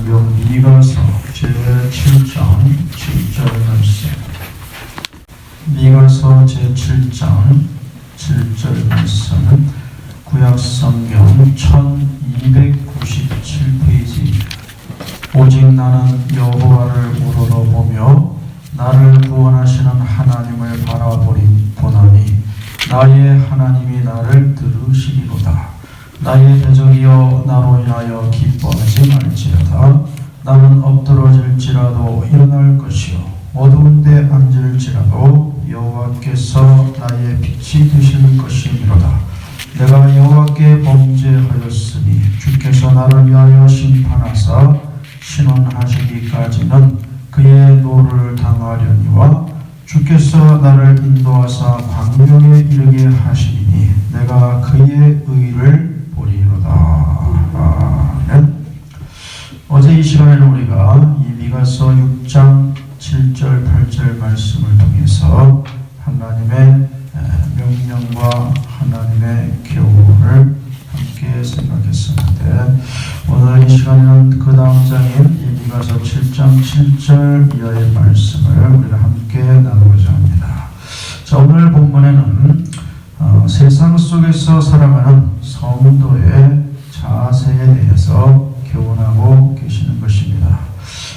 성경 미가서 제7장 7절 말씀. 미가서 제7장 7절 말씀은 구약성경 1297페이지. 오직 나는 여호와를 우러러보며 나를 구원하시는 하나님을 바라보니 나의 하나님이 나를 들으시리로다. 나의 대적이여 나로 인하여 기뻐하지 말지어다. 나는 엎드러질지라도 일어날 것이요 어두운 데 앉을지라도 여호와께서 나의 빛이 되실 것이미로다. 내가 여호와께 범죄하였으니 주께서 나를 위하여 심판하사 신원하시기까지는 그의 노를 당하려니와 주께서 나를 인도하사 광명에 이르게 하시니 내가 그의 의를 보리로다. 아멘. 어제 이 시간에는 우리가 이 미가서 6장 7절 8절 말씀을 통해서 하나님의 명령과 하나님의 교훈을 함께 생각했었는데, 오늘 이 시간에는 그 다음 장인 이 미가서 7장 7절 이하의 말씀을 우리가 함께 나누고자 합니다. 자, 오늘 본문에는 세상 속에서 살아가는 성도의 자세에 대해서 교훈하고 계시는 것입니다.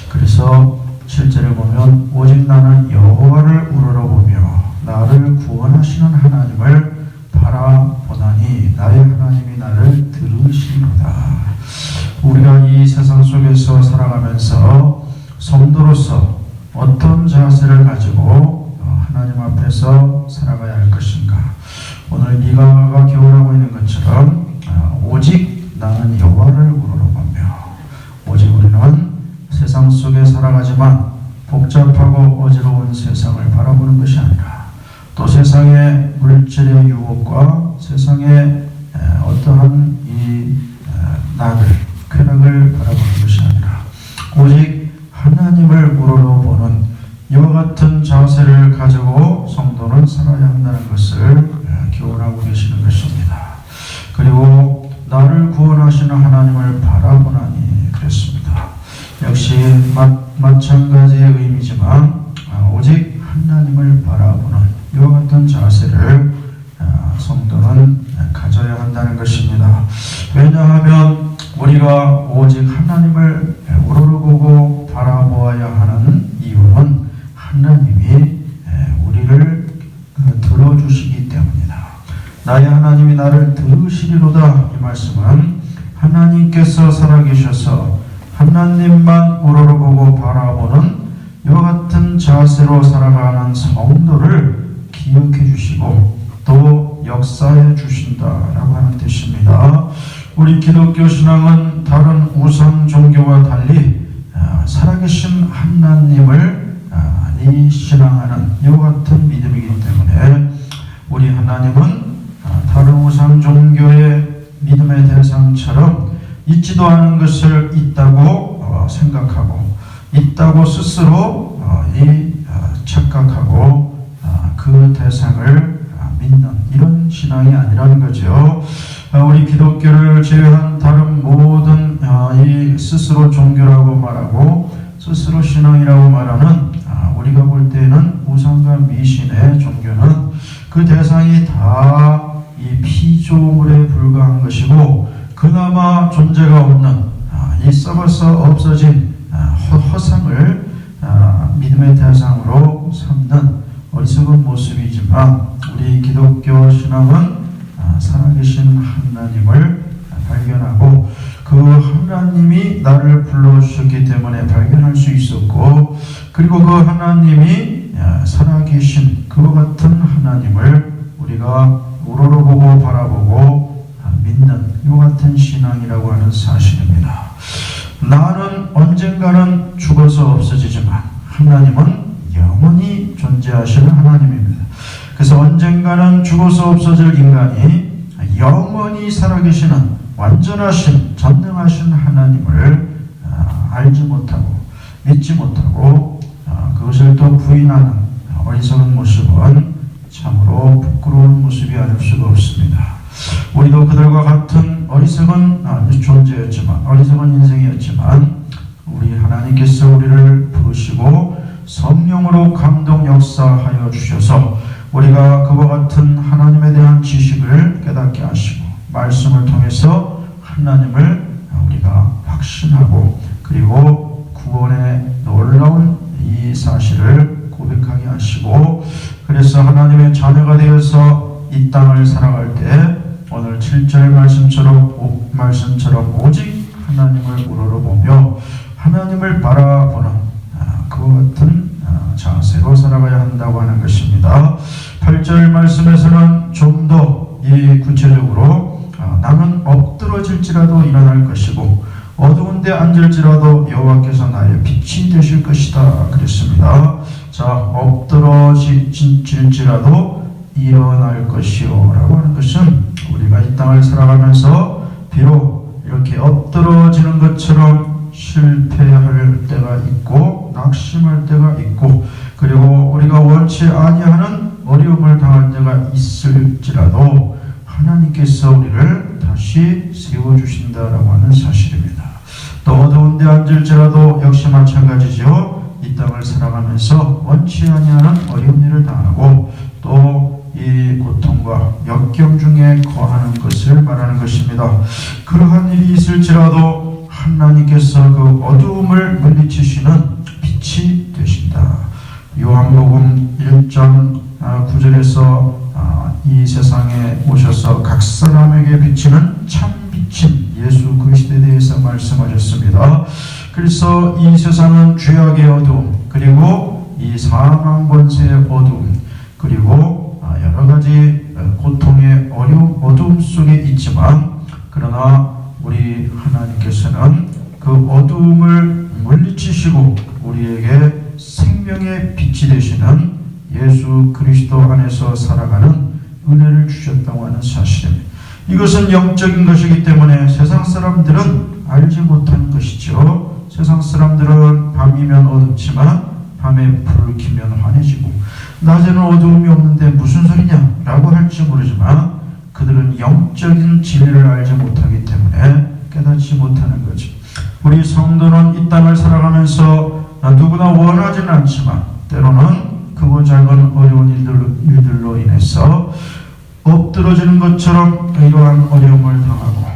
그래서 7절에 보면 오직 나는 여호와를 우러러보며 나를 구원하시는 하나님을 바라보나니 나의 하나님이 나를 들으시리로다. 우리가 이 세상 속에서 살아가면서 성도로서 어떤 자세를 가지고 하나님 앞에서 살아가야 할 것인가? 오늘 미가가 교훈하고 있는 것처럼 오직 나는 여호와를 우러러보며, 오직 우리는 세상 속에 살아가지만 복잡하고 어지러운 세상을 바라보는 것이 아니라, 또 세상의 물질의 유혹과 세상의 어떠한 이 낙을, 쾌락을 바라보는 것이 아니라 오직 하나님을 우러러보는 이와 같은 자세를 가지고 성도는 살아야 한다는 것을 교훈하고 계시는 것입니다. 그리고 나를 구원하시는 하나님을 바라보나니 그랬습니다. 역시 마찬가지의 의미지만 오직 하나님을 바라보는 이와 같은 자세를 성도는 가져야 한다는 것입니다. 왜냐하면 우리가 오직 하나님을 우러러보고 바라보아야 하는 이유는 하나님이 우리를 들어주시기 때문이다. 나의 하나님이 나를 들으시리로다. 이 말씀은 하나님께서 살아계셔서 하나님만 우러러보고 바라보는 이와 같은 자세로 살아가는 성도를 기억해 주시고 또 역사해 주신다라고 하는 뜻입니다. 우리 기독교 신앙은 다른 우상 종교와 달리 살아계신 하나님을 신앙하는 이와 같은 믿음이기 때문에 우리 하나님은 다른 우상 종교의 믿음의 대상처럼 있지도 않은 것을 있다고 생각하고 있다고 스스로 착각하고 그 대상을 믿는 이런 신앙이 아니라는 거죠. 우리 기독교를 제외한 다른 모든 이 스스로 종교라고 말하고 스스로 신앙이라고 말하는 우리가 볼 때는 우상과 미신의 종교는 그 대상이 다 이 피조물에 불과한 것이고 그나마 존재가 없는 이 썩어서 없어진 허상을 믿음의 대상으로 삼는 어리석은 모습이지만, 우리 기독교 신앙은 살아계신 하나님을 발견하고 그 하나님이 나를 불러주셨기 때문에 발견할 수 있었고, 그리고 그 하나님이 살아계신 그와 같은 하나님을 우리가 우러러보고 바라보고 믿는 이와 같은 신앙이라고 하는 사실입니다. 나는 언젠가는 죽어서 없어지지만 하나님은 영원히 존재하시는 하나님입니다. 그래서 언젠가는 죽어서 없어질 인간이 영원히 살아계시는 완전하신 전능하신 하나님을 알지 못하고 믿지 못하고 그것을 또 부인하는 어리석은 모습은 참으로 부끄러운 모습이 아닐 수가 없습니다. 우리도 그들과 같은 어리석은 존재였지만, 어리석은 인생이었지만 역사하여 주셔서 우리가 그와 같은 하나님에 대한 지식을 깨닫게 하시고 말씀을 통해서 하나님을 우리가 확신하고 그리고 구원의 놀라운 이 사실을 고백하게 하시고 그래서 하나님의 자녀가 되어서 이 땅을 살아갈 때 오늘 7절 말씀처럼 오직 하나님을 우러러보며 하나님을 바라보는 그와 같은 자세로 살아가야 한다고 하는 것입니다. 8절 말씀에서는 좀 더 이 구체적으로 나는 엎드러질지라도 일어날 것이고 어두운 데 앉을지라도 여호와께서 나의 빛이 되실 것이다 그랬습니다. 자, 엎드러질지라도 일어날 것이요 라고 하는 것은 우리가 이 땅을 살아가면서 비록 이렇게 엎드러지는 것처럼 실패할 때가 있고 낙심할 때가 있고 그리고 우리가 원치 아니하는 어려움을 당할 때가 있을지라도 하나님께서 우리를 다시 세워주신다라고 하는 사실입니다. 또 어두운 데 앉을지라도 역시 마찬가지죠. 이 땅을 살아가면서 원치 아니하는 어려운 일을 당하고 또 이 고통과 역경 중에 거하는 것을 말하는 것입니다. 그러한 일이 있을지라도 하나님께서 그 어두움을 물리치시는 빛이 되신다. 요한복음 1장 9절에서 이 세상에 오셔서 각 사람에게 비치는 참 빛인 예수 그리스도에 대해서 말씀하셨습니다. 그래서 이 세상은 죄악의 어두움 그리고 이 사망 권세의 어두움 그리고 여러 가지 고통의 어두움 속에 있지만 그러나 우리 하나님께서는 그 어두움을 물리치시고 우리에게 생명의 빛이 되시는 예수 그리스도 안에서 살아가는 은혜를 주셨다고 하는 사실입니다. 이것은 영적인 것이기 때문에 세상 사람들은 알지 못하는 것이죠. 세상 사람들은 밤이면 어둡지만 밤에 불을 켜면 환해지고 낮에는 어두움이 없는데 무슨 소리냐 라고 할지 모르지만 그들은 영적인 진리를 알지 못하기 때문에 깨닫지 못하는 거죠. 우리 성도는 이 땅을 살아가면서 누구나 원하지는 않지만 때로는 크고 작은 어려운 일들로 인해서 엎드러지는 것처럼 이러한 어려움을 당하고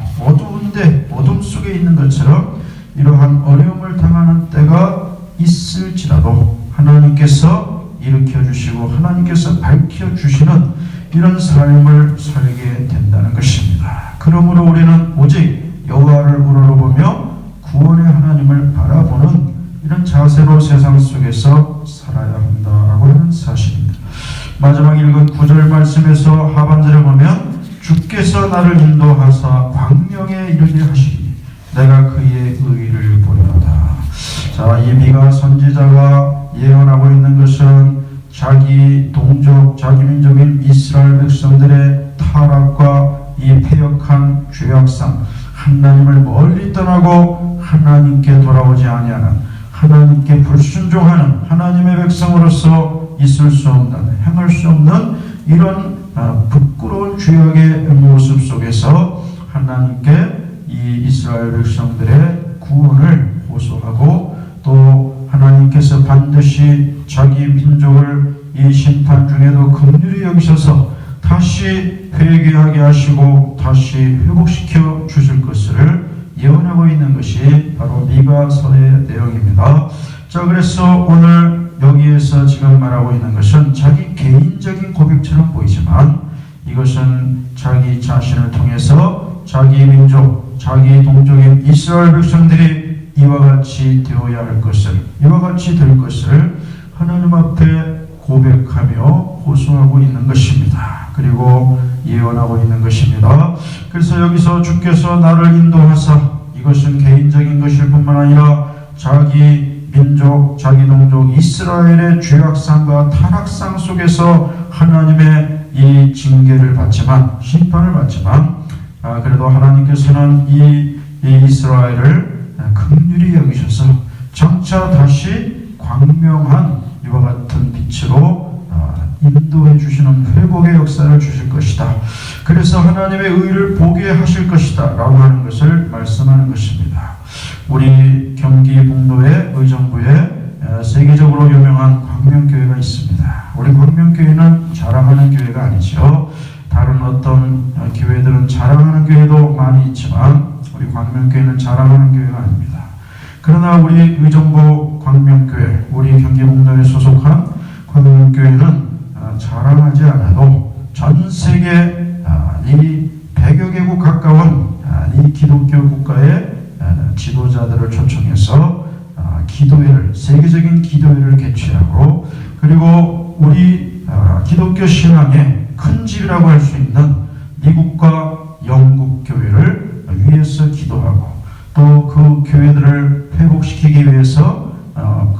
어둠 속에 있는 것처럼 이러한 어려움을 당하는 때가 있을지라도 하나님께서 일으켜주시고 하나님께서 밝혀주시는 이런 삶을 살게 된다는 것입니다. 그러므로 우리는 오직 여호와를 우러러보며 구원의 하나님을 바라보는 이런 자세로 세상 속에서 살아야 한다라고 하는 사실입니다. 마지막 읽은 9절 말씀에서 하반절에 보면 주께서 나를 인도하사 광명에 이르게 하시니 내가 그의 의를 보리로다. 자, 이 미가 선지자가 예언하고 있는 것은 자기 동족, 자기 민족인 이스라엘 백성들의 타락과 이 패역한 죄악상, 하나님을 멀리 떠나고 하나님께 돌아오지 아니하는, 하나님께 불순종하는 하나님의 백성으로서 있을 수 없는, 행할 수 없는 이런 부끄러운 죄악의 모습 속에서 하나님께 이 이스라엘 백성들의 구원을 호소하고 또 하나님께서 반드시 자기 민족을 이 심판 중에도 긍휼히 여기셔서 다시 회개하게 하시고 다시 회복시켜 주실 것을 예언하고 있는 것이 바로 미가서의 내용입니다. 자, 그래서 오늘 여기에서 지금 말하고 있는 것은 자기 개인적인 고백처럼 보이지만 이것은 자기 자신을 통해서 자기 민족, 자기 동족인 이스라엘 백성들이 이와 같이 되어야 할 것을, 이와 같이 될 것을 하나님 앞에 고백하며 호소하고 있는 것입니다. 그리고 예언하고 있는 것입니다. 그래서 여기서 주께서 나를 인도하사, 이것은 개인적인 것일 뿐만 아니라 자기 민족, 자기 동족 이스라엘의 죄악상과 타락상 속에서 하나님의 이 징계를 받지만, 심판을 받지만 그래도 하나님께서는 이 이스라엘을 긍휼히 여기셔서 장차 다시 광명한 이와 같은 빛으로 인도해 주시는 회복의 역사를 주실 것이다. 그래서 하나님의 의를 보게 하실 것이다 라고 하는 것을 말씀하는 것입니다. 우리 경기 북로의 의정부에 세계적으로 유명한 광명교회가 있습니다. 우리 광명교회는 자랑하는 교회가 아니죠. 다른 어떤 교회들은 자랑하는 교회도 많이 있지만 우리 광명교회는 자랑하는 교회가 아닙니다. 그러나 우리 의정부 광명교회, 우리 경기북로에 소속한 광명교회는 자랑하지 않아도 전 세계 이 100여 개국 가까운 이 기독교 국가의 지도자들을 초청해서 기도회를, 세계적인 기도회를 개최하고, 그리고 우리 기독교 신앙의 큰 집이라고 할 수 있는 미국과 영국 교회를 위해서 기도하고, 또 그 교회들을 회복시키기 위해서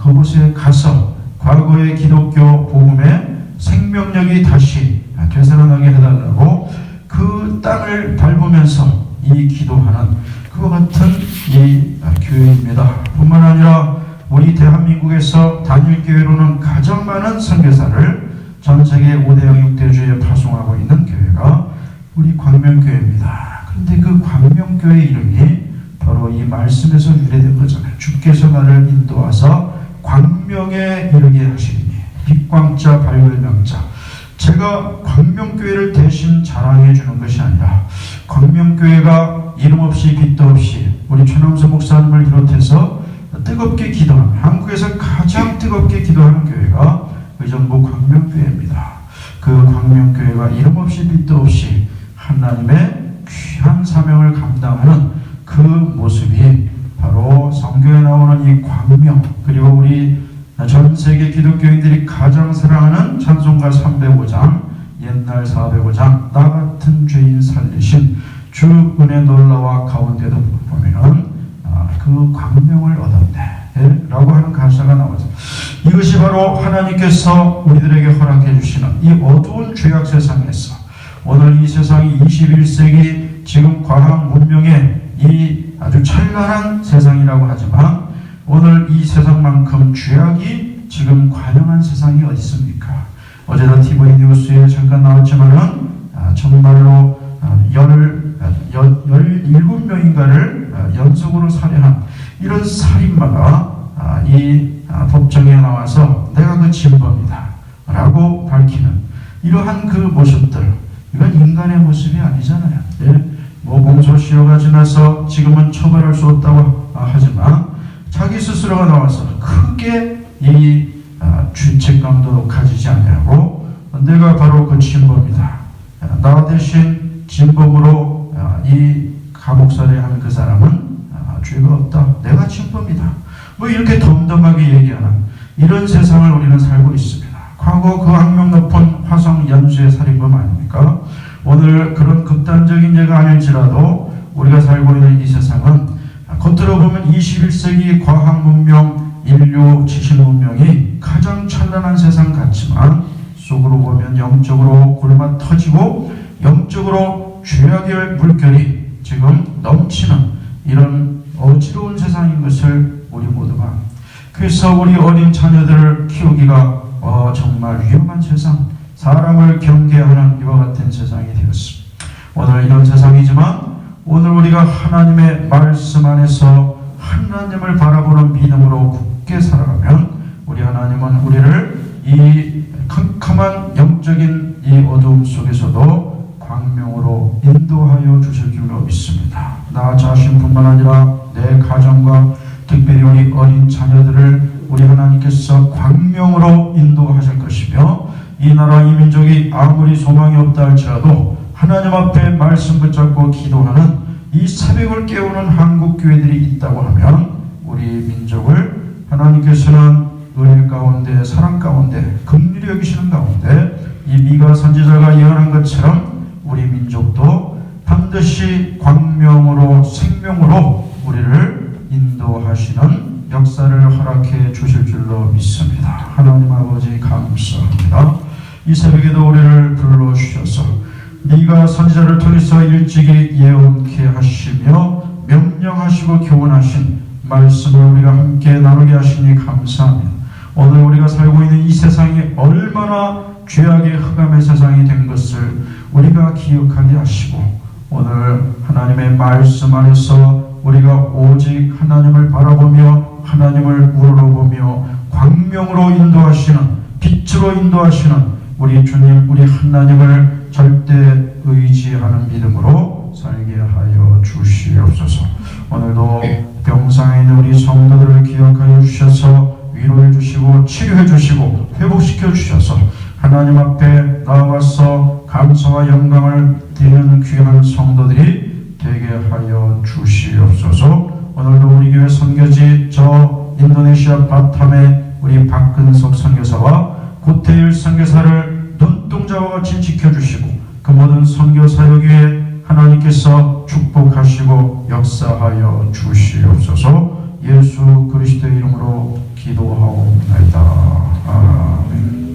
그곳에 가서 과거의 기독교 복음의 생명력이 다시 되살아나게 해달라고 그 땅을 밟으면서 이 기도하는 그와 같은 이 교회입니다. 뿐만 아니라 우리 대한민국에서 단일교회로는 가장 많은 선교사를 전 세계 5대 영육 대주에 파송하고 있는 교회가 우리 광명교회입니다. 그런데 그 광명교회 이름이 바로 이 말씀에서 유래된 거잖아요. 주께서 나를 인도하사 광명에 이르게 하시리니 빛광자 발열명자. 제가 광명교회를 대신 자랑해 주는 것이 아니라 광명교회가 이름 없이 빛도 없이 우리 최남수 목사님을 비롯해서 뜨겁게 기도하는, 한국에서 가장 뜨겁게 기도하는 교회가 의정부 광명교회입니다. 그 광명교회가 이름 없이 빛도 없이 하나님의 귀한 사명을 감당하는 그 모습이 바로 성경에 나오는 이 광명, 그리고 우리 전 세계 기독교인들이 가장 사랑하는 찬송가 305장, 옛날 405장, 나 같은 죄인 살리신 주 은혜 놀라와 가운데도 보면은 그 광명을 얻었네 라고 하는 가사가 나와서, 이것이 바로 하나님께서 우리들에게 허락해 주시는 이 어두운 죄악 세상에서 오늘 이 세상이 21세기 지금 과학 문명의 이 아주 찬란한 세상이라고 하지만 오늘 이 세상만큼 죄악이 지금 관영한 세상이 어디 있습니까? 어제도 TV 뉴스에 잠깐 나왔지만은 정말로 17명인가를 연속으로 살해한 이런 살인마가 이 법정에 나와서 내가 그 진범이다 라고 밝히는 이러한 그 모습들, 이건 인간의 모습이 아니잖아요. 뭐 공소시효가 지나서 지금은 처벌할 수 없다고 하지만 자기 스스로가 나와서 크게 이 죄책감도 가지지 않냐고, 내가 바로 그 진범이다, 나 대신 진범으로 이 감옥살이한 그 사람은 죄가 없다, 내가 진범이다, 뭐 이렇게 덤덤하게 얘기하는 이런 세상을 우리는 살고 있습니다. 과거 그 악명 높은 화성 연수의 살인범 아닙니까? 오늘 그런 극단적인 예가 아닐지라도 우리가 살고 있는 이 세상은 겉으로 보면 21세기 과학 문명, 인류 지식 문명이 가장 찬란한 세상 같지만 속으로 보면 영적으로 굶어 터지고 영적으로 죄악의 물결이 지금 넘치는 이런 어지러운 세상인 것을 우리 모두가, 그래서 우리 어린 자녀들을 키우기가 정말 위험한 세상, 사람을 경계하는 이와 같은 세상이 되었습니다. 오늘 이런 세상이지만 오늘 우리가 하나님의 말씀 안에서 하나님을 바라보는 믿음으로 굳게 살아가면 우리 하나님은 우리를 이 캄캄한 영적인 이 어두움 속에서도 광명으로 인도하여 주실 줄로 믿습니다. 나 자신뿐만 아니라 내 가정과 특별히 우리 어린 자녀들을 우리 하나님께서 광명으로 인도하실 것이며, 이 나라 이 민족이 아무리 소망이 없다 할지라도 하나님 앞에 말씀 붙잡고 기도하는 이 새벽을 깨우는 한국 교회들이 있다고 하면 우리 민족을 하나님께서는 은혜 가운데, 사랑 가운데, 긍휼히 여기시는 가운데 이 미가 선지자가 예언한 것처럼 우리 민족도 반드시 광명으로, 생명으로 우리를 인도하시는 역사를 허락해 주실 줄로 믿습니다. 하나님 아버지 감사합니다. 이 새벽에도 우리를 불러주셔서 네가 선지자를 통해서 일찍이 예언케 하시며 명령하시고 교훈하신 말씀을 우리가 함께 나누게 하시니 감사합니다. 오늘 우리가 살고 있는 이 세상이 얼마나 죄악의 흑암의 세상이 된 것을 우리가 기억하게 하시고, 오늘 하나님의 말씀 안에서 우리가 오직 하나님을 바라보며 하나님을 우러러보며 광명으로 인도하시는 빛으로 인도하시는 우리 주님, 우리 하나님을 절대 의지하는 믿음으로 살게 하여 주시옵소서. 오늘도 병상에 있는 우리 성도들을 기억하여 주셔서 위로해 주시고 치료해 주시고 회복시켜 주셔서 하나님 앞에 나와서 감사와 영광을 드리는 귀한 성도들이 되게 하여 주시옵소서. 오늘도 우리 교회 선교지 저 인도네시아 바탐의 우리 박근석 선교사와 고태일 선교사를 눈동자와 같이 지켜주시고 그 모든 선교 사역 위에 하나님께서 축복하시고 역사하여 주시옵소서. 예수 그리스도의 이름으로 기도하옵나이다. 아멘.